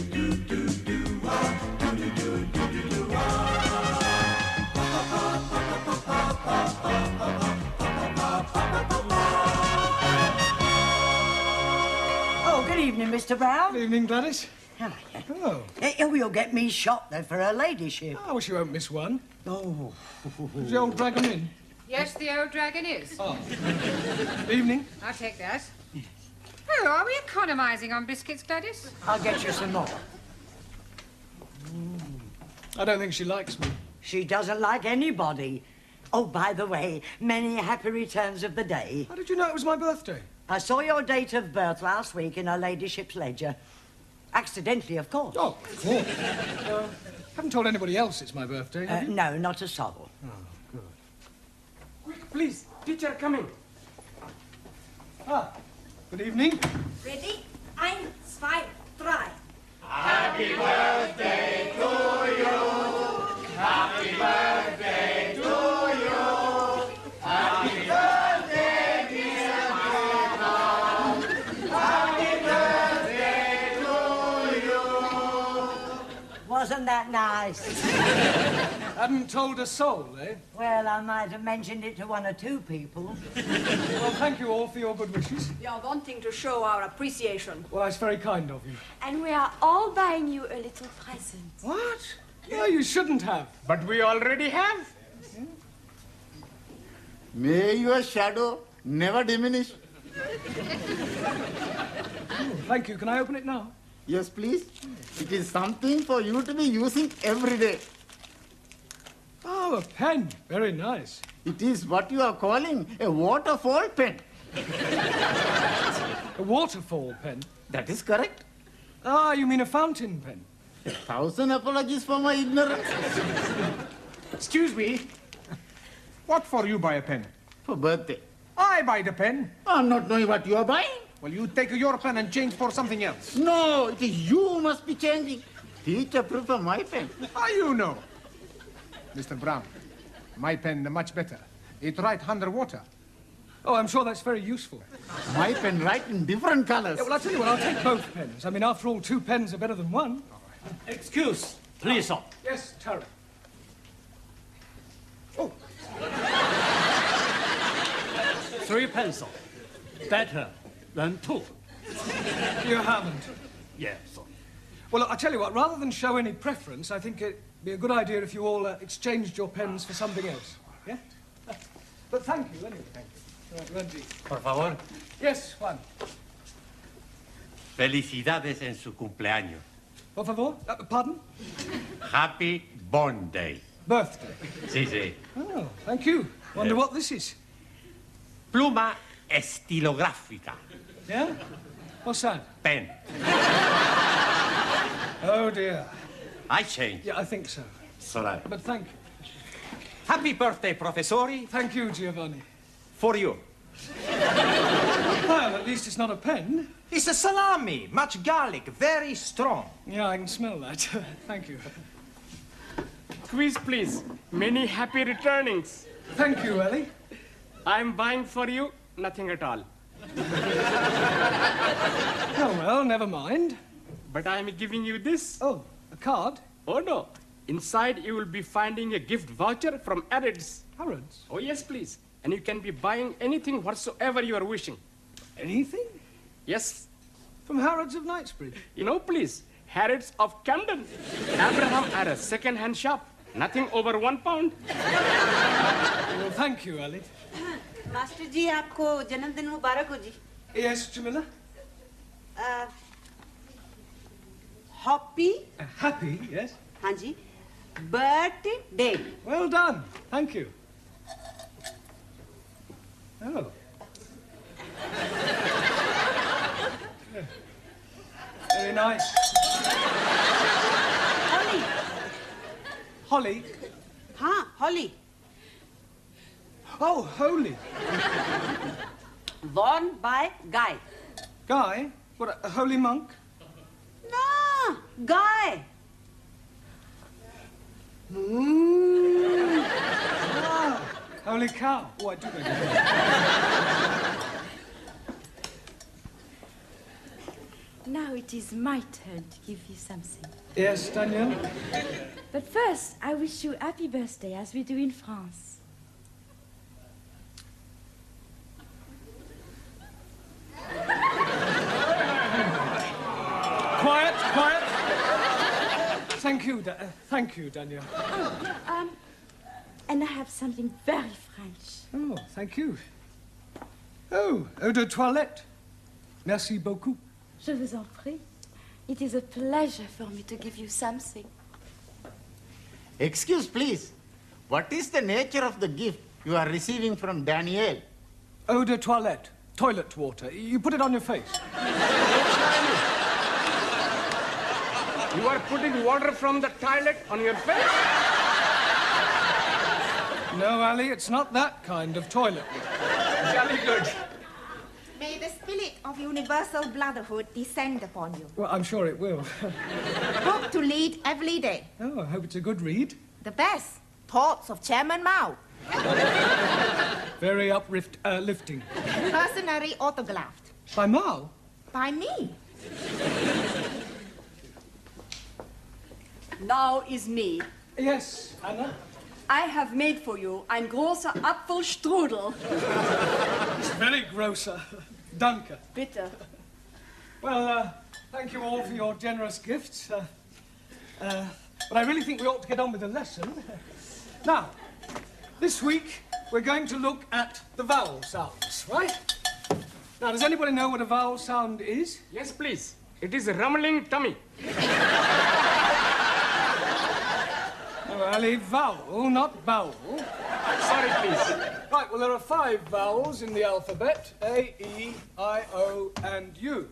Oh, good evening, Mr. Brown. Good evening, Gladys. Hello. Oh. You'll get me shot, though, for her ladyship. I wish you won't miss one. Oh. Is the old dragon in? Yes, the old dragon is. Oh. Evening. I'll take that. Oh, are we economising on biscuits, Gladys? I'll get you some more. I don't think she likes me. She doesn't like anybody. Oh, by the way, many happy returns of the day. How did you know it was my birthday? I saw your date of birth last week in her ladyship's ledger. Accidentally, of course. Oh, of course. Haven't told anybody else it's my birthday, have you? No, not a soul. Oh, good. Quick, please. Teacher coming. Ah, good evening. Ready? 1, 2, 3. Happy birthday to you. Happy birthday to you. Happy birthday, dear Mom. Happy birthday to you. Wasn't that nice? Hadn't told a soul, eh? Well, I might have mentioned it to one or two people. Well, thank you all for your good wishes. We are wanting to show our appreciation. Well, that's very kind of you. And we are all buying you a little present. What? Yeah, you shouldn't have. But we already have. May your shadow never diminish. Oh, thank you. Can I open it now? Yes, please. It is something for you to be using every day. Oh, a pen. Very nice. It is what you are calling a waterfall pen. A waterfall pen? That is correct. Ah, you mean a fountain pen? 1,000 apologies for my ignorance. Excuse me. What for you buy a pen? For birthday. I buy the pen. I'm not knowing what you are buying. Well, you take your pen and change for something else. No, it is you who must be changing. Teacher prefer my pen. How you know? Mr. Brown, my pen much better. It write underwater. Oh, I'm sure that's very useful. My pen write in different colors. Yeah, well, I'll tell you what, I'll take both pens. I mean, after all, 2 pens are better than 1. Excuse, please, sir. Yes, Terry. Oh. 3 pencil. Better than 2. You haven't. Yes, sir. Well, look, I'll tell you what, rather than show any preference, I think it'd be a good idea if you all exchanged your pens for something else. Yeah? But thank you, anyway. Thank you. Right, Randy. Por favor. Yes, Juan. Felicidades en su cumpleaños. Por favor? Pardon? Happy Born Day. Birthday. Sí, sí. Oh, thank you. Wonder what this is. Pluma estilográfica. Yeah? What's that? Pen. Oh, dear. I change. Yeah, I think so. Sorry. But thank you. Happy birthday, professori. Thank you, Giovanni. For you. Well, at least it's not a pen. It's a salami, much garlic, very strong. Yeah, I can smell that. Thank you. Quiz, please. Many happy returnings. Thank you, Ellie. I'm buying for you nothing at all. Oh, well, never mind. But I'm giving you this. Oh, a card? Oh, no. Inside, you will be finding a gift voucher from Harrods. Harrods? Oh, yes, please. And you can be buying anything whatsoever you are wishing. Anything? Yes. From Harrods of Knightsbridge? You know, please. Harrods of Camden. Abraham had a second-hand shop. Nothing over £1. Well, thank you, Ellie. Master ji आपको जन्मदिन मुबारक हो जी. Yes, Jamila? Happy. Happy, yes. हाँ जी. Birthday. Well done. Thank you. Oh. Yeah. Very nice. Holly. Holly? हाँ, Holly. Oh, holy. Worn by Guy. Guy? What, a holy monk? No, Guy. Ah, holy cow. Oh, I do know. Now it is my turn to give you something. Yes, Danielle? But first, I wish you happy birthday, as we do in France. Quiet, quiet. Thank you, Danielle. And I have something very French. Oh, thank you. Oh, eau de toilette. Merci beaucoup. Je vous en prie. It is a pleasure for me to give you something. Excuse, please. What is the nature of the gift you are receiving from Danielle? Eau de toilette. Toilet water. You put it on your face. You are putting water from the toilet on your face? No, Ali, it's not that kind of toilet. Jolly good. May the spirit of universal brotherhood descend upon you. Well, I'm sure it will. Book to read every day. Oh, I hope it's a good read. The best. Thoughts of Chairman Mao. Very uplifting. Personally autographed. By Mao? By me. Now is me. Yes, Anna? I have made for you ein großer Apfelstrudel. It's very grosser. Danke. Bitte. Well, thank you all for your generous gifts. But I really think we ought to get on with the lesson. Now, this week, we're going to look at the vowel sounds, right? Now, does anybody know what a vowel sound is? Yes, please. It is a rumbling tummy. Oh, Ali, vowel, not bowel. Sorry, please. Right, well, there are 5 vowels in the alphabet. A, E, I, O, and U.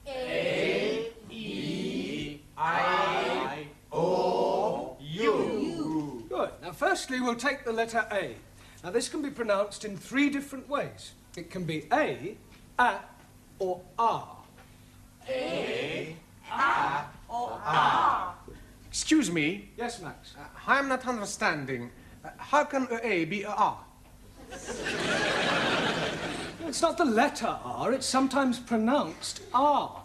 A, E, I, O, U. Good. Now, firstly, we'll take the letter A. Now, this can be pronounced in 3 different ways. It can be A, or R. A, or R. Excuse me. Yes, Max? I'm not understanding. How can A be a R? It's not the letter R, it's sometimes pronounced R.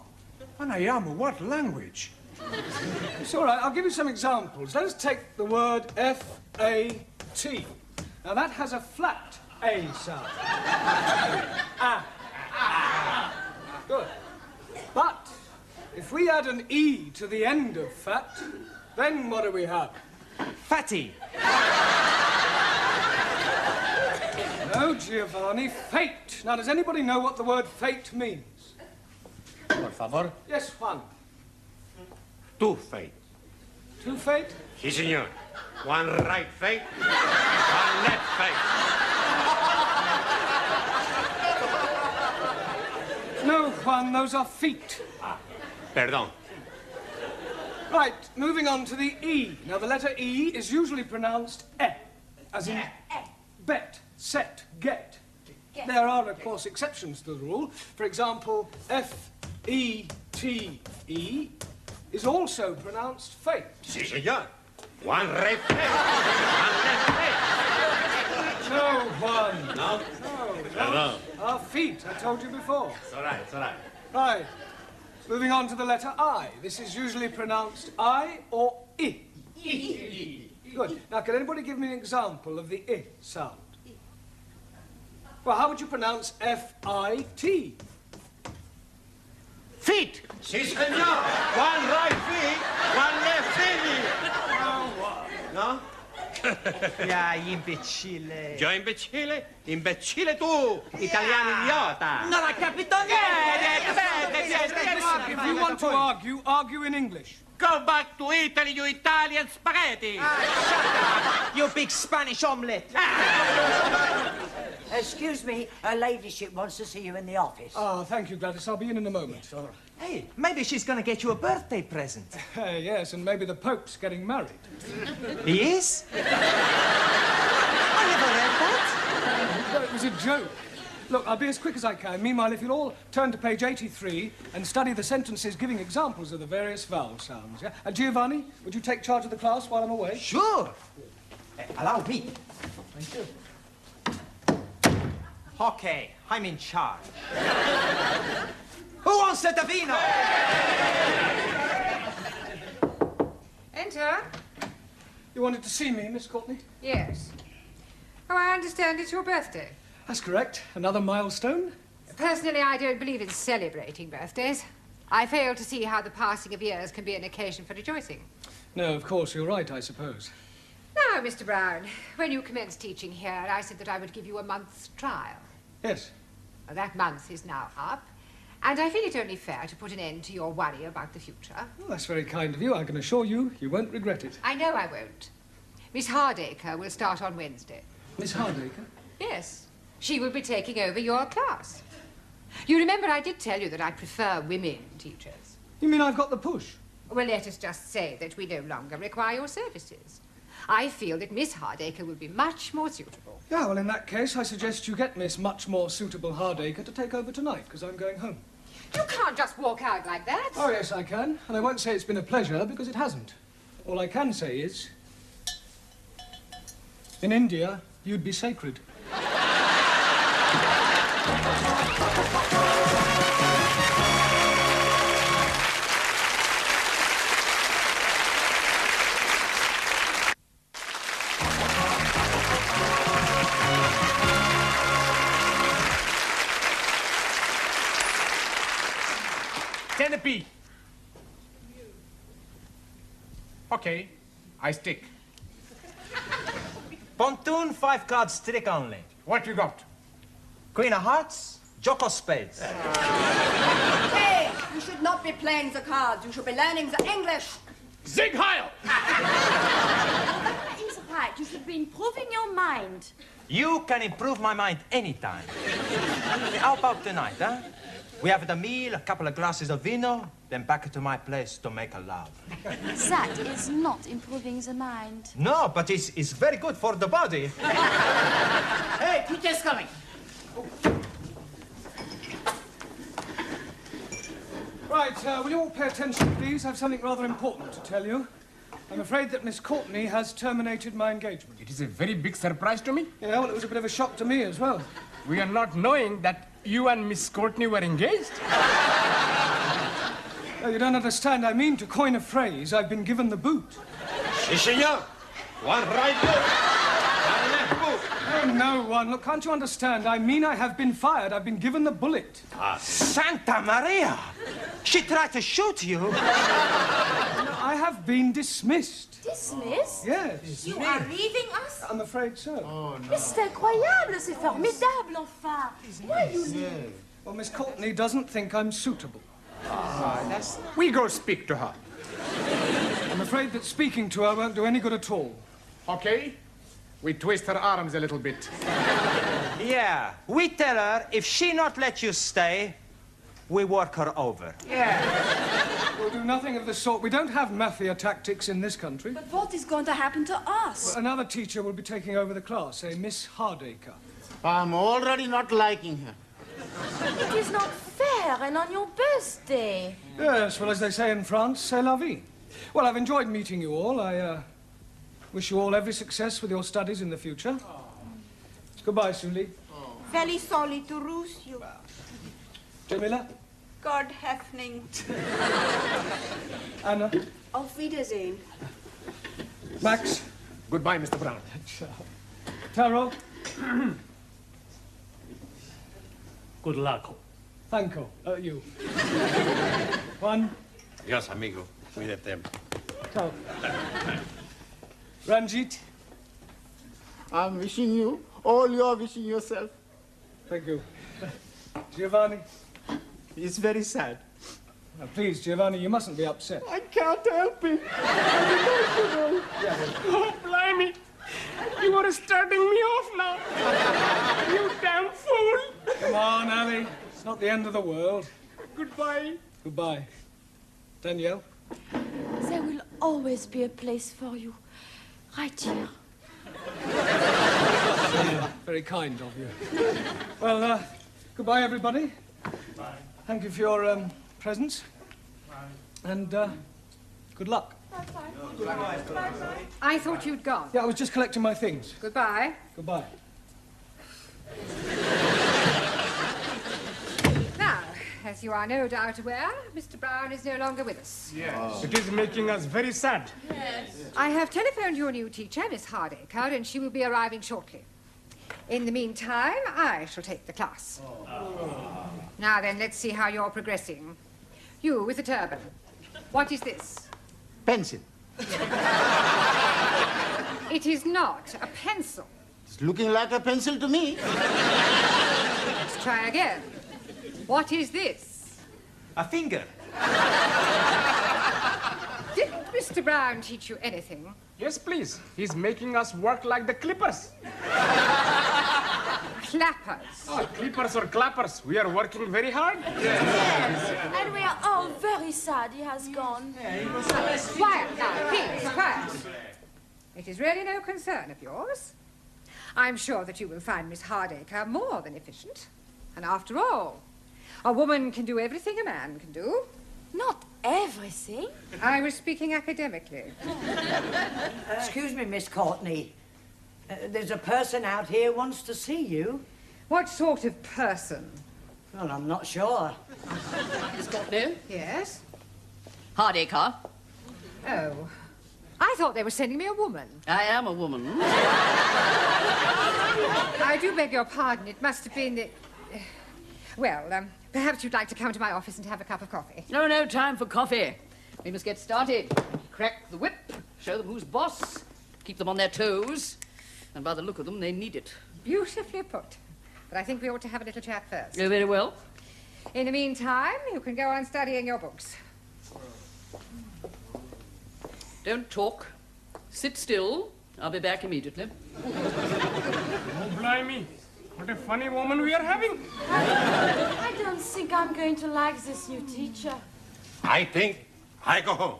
Anayama, what language? It's all right, I'll give you some examples. Let us take the word F-A-T. Now, that has a flat A sound. Good. But if we add an E to the end of fat, then what do we have? Fatty. No, Giovanni, fate. Now, does anybody know what the word fate means? Por favor. Yes, Juan. Two fate. Two fate? Si, senor. One right fate, one left fate. No, Juan, those are feet. Perdón. Right, moving on to the E. Now, the letter E is usually pronounced E, as in bet, set, get. There are, of course, exceptions to the rule. For example, F-E-T-E is also pronounced fate. Si, senor. One right fate, one left fate. No, Juan. No? No. Perdón. Our feet, I told you before. It's all right, it's all right. Right. Moving on to the letter I. This is usually pronounced I or I. Good. Now, can anybody give me an example of the I sound? Well, how would you pronounce F-I-T? Feet. Si, senor. One right feet, one left feet. No? Ya, imbecille. Yo imbecille? Imbecille tu, italiano idiota. Non ha capito niente! If you want to argue, argue in English. Go back to Italy, you Italian spaghetti. You big Spanish omelette. Excuse me, her ladyship wants to see you in the office. Ah, thank you, Gladys. I'll be in a moment. Yes, all right. Hey, maybe she's gonna get you a birthday present. Yes, and maybe the Pope's getting married. He is? I never read that. No, it was a joke. Look, I'll be as quick as I can. Meanwhile, if you'll all turn to page 83 and study the sentences giving examples of the various vowel sounds, yeah? And Giovanni, would you take charge of the class while I'm away? Sure. Allow me. Thank you. Okay, I'm in charge. Who wants a vino? Enter. You wanted to see me, Miss Courtney? Yes. Oh, I understand it's your birthday. That's correct. Another milestone. Personally, I don't believe in celebrating birthdays. I fail to see how the passing of years can be an occasion for rejoicing. No, of course, you're right, I suppose. Now, Mr. Brown, when you commenced teaching here, I said that I would give you a month's trial. Yes. Well, that month is now up, and I feel it only fair to put an end to your worry about the future. Well, that's very kind of you. I can assure you, you won't regret it. I know I won't. Miss Hardacre will start on Wednesday. Miss Hardacre? Yes. She will be taking over your class. You remember I did tell you that I prefer women teachers. You mean I've got the push? Well, let us just say that we no longer require your services. I feel that Miss Hardacre will be much more suitable. Yeah, well, in that case, I suggest you get Miss Much More Suitable Hardacre to take over tonight, because I'm going home. You can't just walk out like that. Oh, yes, I can. And I won't say it's been a pleasure, because it hasn't. All I can say is, in India, you'd be sacred. Centipede. Okay, I stick. Pontoon, 5 cards trick only. What you got? Queen of hearts, Jock of spades. Hey, you should not be playing the cards. You should be learning the English. Zig Heil! That is right. You should be improving your mind. You can improve my mind anytime. How about tonight, huh? We have the meal, a couple of glasses of vino, then back to my place to make a love. That is not improving the mind. No, but it's very good for the body. Hey, teacher's coming. Right, will you all pay attention, please? I have something rather important to tell you. I'm afraid that Miss Courtney has terminated my engagement. It is a very big surprise to me. Yeah, well, it was a bit of a shock to me as well. We are not knowing that you and Miss Courtney were engaged. Oh, you don't understand. I mean, to coin a phrase, I've been given the boot. Si, senor. One right boot, one left boot. Oh, no one. Look, can't you understand? I mean, I have been fired. I've been given the bullet. Santa Maria! She tried to shoot you. No, I have been dismissed. Dismissed? Yes. You are leaving us? I'm afraid so. Oh, no. Mais c'est incroyable, c'est formidable, enfin. Why you leave? Well, Miss Courtney doesn't think I'm suitable. We go speak to her. I'm afraid that speaking to her won't do any good at all. Okay? We twist her arms a little bit. Yeah, we tell her if she not let you stay, we work her over. We'll do nothing of the sort. We don't have mafia tactics in this country. But what is going to happen to us? Another teacher will be taking over the class, a Miss Hardacre. I'm already not liking her. It is not fair, and on your birthday. Yes, well, as they say in France, c'est la vie. Well, I've enjoyed meeting you all. I wish you all every success with your studies in the future. Goodbye, Suli. Very sorry to lose you. Jamila? God heffning. Anna? Auf Wiedersehen. Max? Goodbye, Mr. Brown. Taro? Good luck. Thanko. You. One. Adios, amigo. Cuídate. Ciao. Ranjit? I'm wishing you all you're wishing yourself. Thank you. Giovanni? It's very sad. Now, please, Giovanni, you mustn't be upset. I can't help it. I'm emotional. Oh, blimey. You are starting me off now. You damn fool. Come on, Ali. It's not the end of the world. Goodbye. Goodbye. Danielle? There will always be a place for you. Right here. Very kind of you. Well, goodbye, everybody. Bye. Thank you for your presence. Bye. And good luck. I thought you'd gone. Yeah, I was just collecting my things. Goodbye. Goodbye. Now, as you are no doubt aware, Mr. Brown is no longer with us. Yes. It is making us very sad. Yes. I have telephoned your new teacher, Miss Hardacre, and she will be arriving shortly. In the meantime, I shall take the class. Now then, let's see how you're progressing. You with the turban. What is this? Pencil. It is not a pencil. It's looking like a pencil to me. Let's try again. What is this? A finger. Didn't Mr. Brown teach you anything? Yes, please. He's making us work like the clippers. Clappers. Oh, clippers or clappers. We are working very hard. Yes. And we are all very sad he has gone. Quiet now, please, quiet. It is really no concern of yours. I'm sure that you will find Miss Hardacre more than efficient. And after all, a woman can do everything a man can do. Not everything. I was speaking academically. Excuse me, Miss Courtney. There's a person out here wants to see you. What sort of person? Well, I'm not sure. Miss Courtney? Yes? Hardacre. Oh. I thought they were sending me a woman. I am a woman. I do beg your pardon. It must have been that... Well, perhaps you'd like to come to my office and have a cup of coffee. No time for coffee. We must get started. Crack the whip, show them who's boss, keep them on their toes, and by the look of them, they need it. Beautifully put. But I think we ought to have a little chat first. Oh, very well. In the meantime, you can go on studying your books. Don't talk. Sit still. I'll be back immediately. Oh, blimey. What a funny woman we are having. I don't think I'm going to like this new teacher. I think I go home.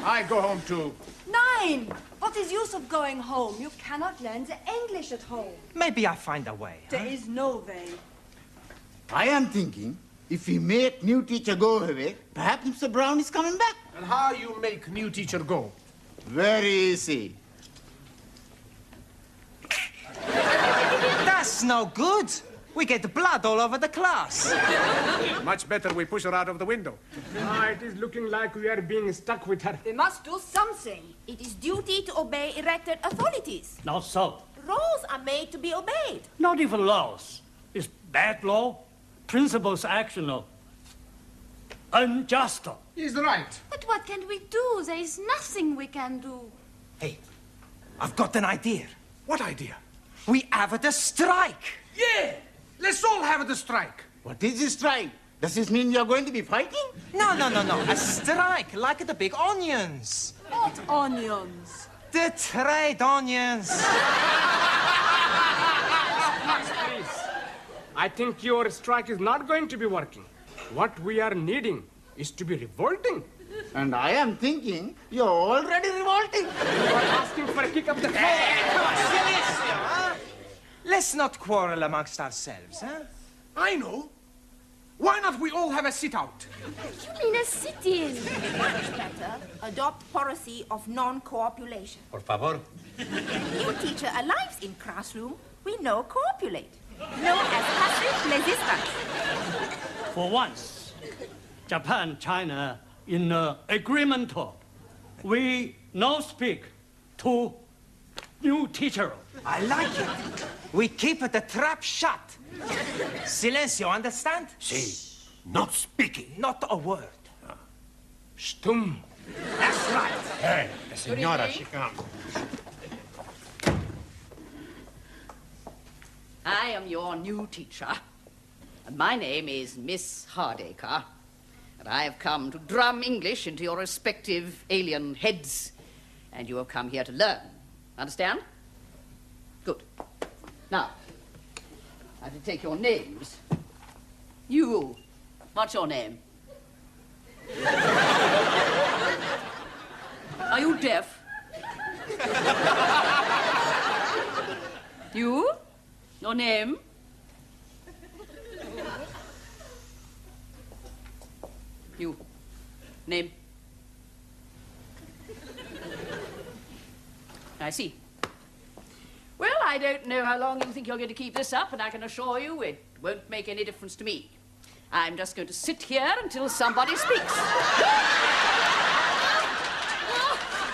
I go home too. Nein! What is use of going home? You cannot learn the English at home. Maybe I find a way. There is no way. I am thinking, if we make new teacher go away, perhaps Mr. Brown is coming back. And how you make new teacher go? Very easy. That's no good. We get blood all over the class. Much better we push her out of the window. It is looking like we are being stuck with her. They must do something. It is duty to obey elected authorities. Not so. Rules are made to be obeyed. Not even laws. It's bad law. Principles actional. Unjust. He's right. But what can we do? There is nothing we can do. Hey, I've got an idea. What idea? We have the strike. Yeah! Let's all have the strike. What is this strike? Does this mean you're going to be fighting? No. A strike, like the big onions. What onions? The trade onions. Please. I think your strike is not going to be working. What we are needing is to be revolting. And I am thinking you're already revolting. You are asking for a kick up the Let's not quarrel amongst ourselves, huh? I know. Why not we all have a sit-out? You mean a sit-in? Much better, adopt policy of non-copulation. Por favor. New teacher arrives in classroom, we no copulate. Known as passive resistance. For once, Japan, China, in agreement, we now speak to new teacher. I like it. We keep the trap shut. Silencio, understand? Si. Not speaking. Not a word. Stum. That's right. Hey, the señora, she comes. I am your new teacher, and my name is Miss Hardacre, and I have come to drum English into your respective alien heads, and you have come here to learn. Understand? Good. Now, I have to take your names. You, what's your name? Are you deaf? You? Your name? You. Name? I see. Well, I don't know how long you think you're going to keep this up, and I can assure you it won't make any difference to me. I'm just going to sit here until somebody speaks.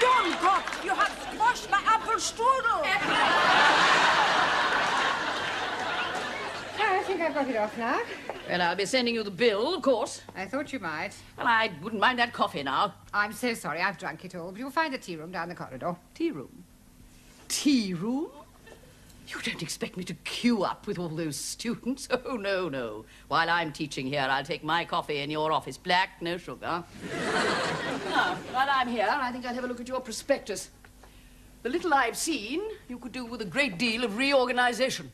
Young God, you have squashed my apple strudel. I think I've got it off now. Well, I'll be sending you the bill, of course. I thought you might. Well, I wouldn't mind that coffee now. I'm so sorry, I've drunk it all, but you'll find a tea room down the corridor. Tea room? Tea room? You don't expect me to queue up with all those students? Oh, no, no. While I'm teaching here, I'll take my coffee in your office. Black, no sugar. Now, while I'm here, I think I'll have a look at your prospectus. The little I've seen, you could do with a great deal of reorganization.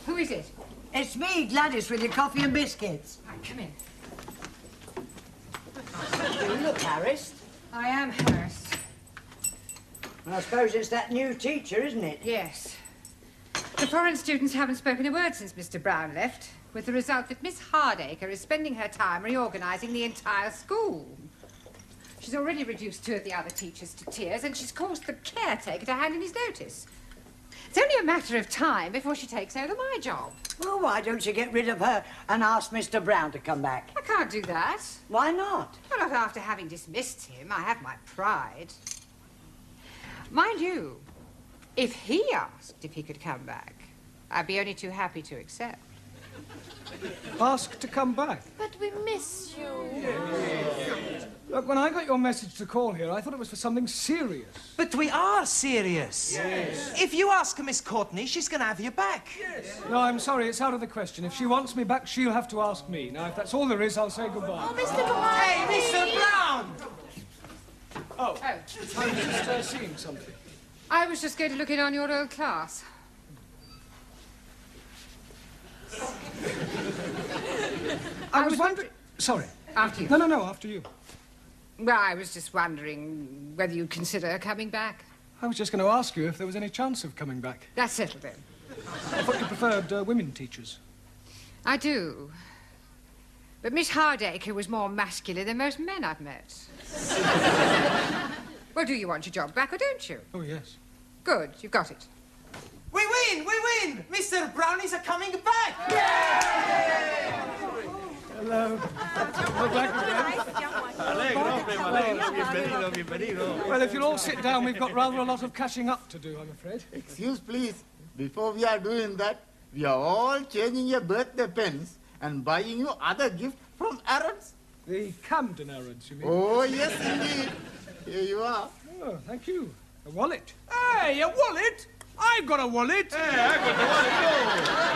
Who is it? It's me, Gladys, with your coffee and biscuits. Right, come in. You look harassed. I am harassed. I suppose it's that new teacher, isn't it? Yes. The foreign students haven't spoken a word since Mr. Brown left, with the result that Miss Hardacre is spending her time reorganising the entire school. She's already reduced 2 of the other teachers to tears, and she's caused the caretaker to hand in his notice. It's only a matter of time before she takes over my job. Well, why don't you get rid of her and ask Mr. Brown to come back? I can't do that. Why not? Well, not after having dismissed him. I have my pride. Mind you, if he asked if he could come back, I'd be only too happy to accept. Ask to come back. But we miss you. Look, when I got your message to call here, I thought it was for something serious. But we are serious. Yes. If you ask Miss Courtney, she's going to have you back. Yes. No, I'm sorry, it's out of the question. If she wants me back, she'll have to ask me. Now, if that's all there is, I'll say goodbye. Oh, Mr. Brown! Hey, Mr. Brown! Oh, I was just seeing something. I was just going to look in on your old class. I was wondering... Sorry. After you. No, after you. Well, I was just wondering whether you'd consider coming back. I was just going to ask you if there was any chance of coming back. That's settled then. I thought you preferred women teachers. I do. But Miss Hardacre was more masculine than most men I've met. Well, do you want your job back or don't you? Oh, yes. Good, you've got it. We win! Mr. Brownies are coming back! Hello. We're back again. Well, if you'll all sit down, we've got rather a lot of catching up to do, I'm afraid. Excuse, please. Before we are doing that, we are all changing your birthday pens and buying you other gifts from Arabs. The Camden Arabs, you mean? Oh, yes, indeed. Here you are. Oh, thank you. A wallet. Hey, a wallet? I've got a wallet. Hey, I've got a wallet, go.